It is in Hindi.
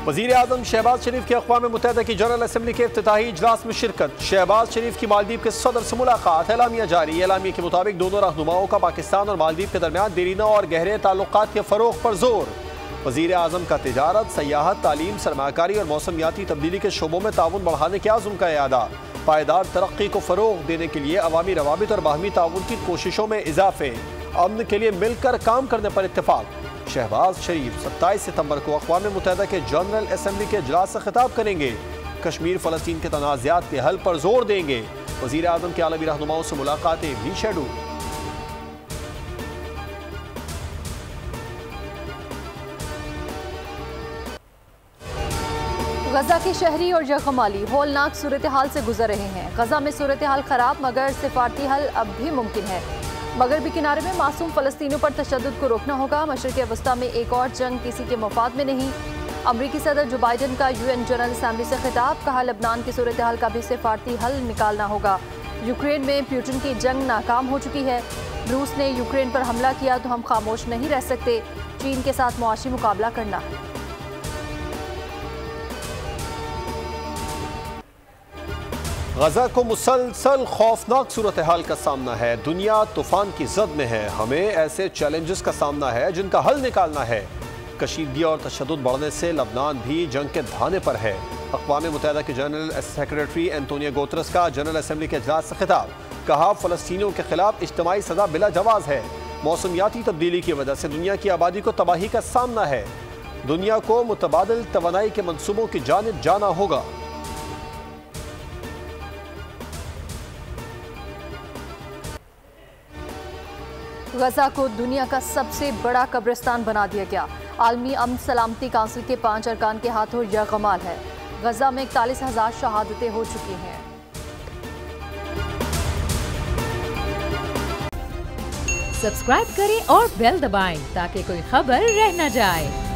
वज़ीर आज़म शहबाज शरीफ की अक़वाम मुत्तहिदा की जनरल असम्बली के इफ्तिताही इजलास में शिरकत। शहबाज शरीफ की मालदीव के सदर से मुलाकात। एलामिया जारी। एलामिया के मुताबिक दोनों रहनुमाओं का पाकिस्तान और मालदीव के दरमियान देरीना और गहरे ताल्लुकात के फ़रोग़ पर जोर। वज़ीर आज़म का तिजारत, सयाहत, तालीम, सरमाकारी और मौसमियाती तब्दीली के शोबों में ताउन बढ़ाने के आज़म का इआदा। पायदार तरक्की को फ़रोग़ देने के लिए अवामी रवाबित और बाहमी ताउन की कोशिशों में इजाफे। अमन के लिए मिलकर काम करने पर इत्तेफाक। शहबाज शरीफ 27 सितंबर को अक़वाम मुत्तहिदा के जनरल असम्बली के इजलास से खिताब करेंगे। कश्मीर फ़लस्तीन के तनाज़ात के हल पर जोर देंगे। वज़ीर आज़म के आलमी रहनुमाओं से मुलाकातें भी शेड्यूल। गजा के शहरी और यकमाली होलनाक सूरत हाल से गुजर रहे हैं। गजा में सूरत हाल खराब, मगर सिफारती हल अब भी मुमकिन है। मगरबी किनारे में मासूम फ़लस्तीनियों पर तशद्दुद को रोकना होगा। मशरिक़ वस्ता में एक और जंग किसी के मफाद में नहीं। अमरीकी सदर जो बाइडन का UN जनरल असम्बली से खिताब। कहा, लबनान की सूरत हाल का भी सिफारती हल निकालना होगा। यूक्रेन में पुतिन की जंग नाकाम हो चुकी है। रूस ने यूक्रेन पर हमला किया तो हम खामोश नहीं रह सकते। चीन के साथ मुआशी मुकाबला करना है। गजा को मुसलसल खौफनाक सूरत हाल का सामना है। दुनिया तूफान की जद में है। हमें ऐसे चैलेंजेस का सामना है जिनका हल निकालना है। कशीदगी और तशद्दुद बढ़ने से लबनान भी जंग के धाने पर है। अक़वाम मुत्तहिदा के जनरल सेक्रेटरी एंटोनियो गुतेरेस का जनरल असम्बली के इजलास से खिताब। कहा, फ़लस्तीनियों के खिलाफ इज्तिमाई सज़ा बिला जवाज़ है। मौसमियाती तब्दीली की वजह से दुनिया की आबादी को तबाही का सामना है। दुनिया को मुतबादिल तवानाई के मनसूबों की जानिब जाना होगा। गजा को दुनिया का सबसे बड़ा कब्रिस्तान बना दिया गया। आलमी अमन सलामती काउंसिल के 5 अरकान के हाथों यह कमाल है। गजा में 41,000 शहादतें हो चुकी हैं। सब्सक्राइब करें और बेल दबाएं ताकि कोई खबर रह न जाए।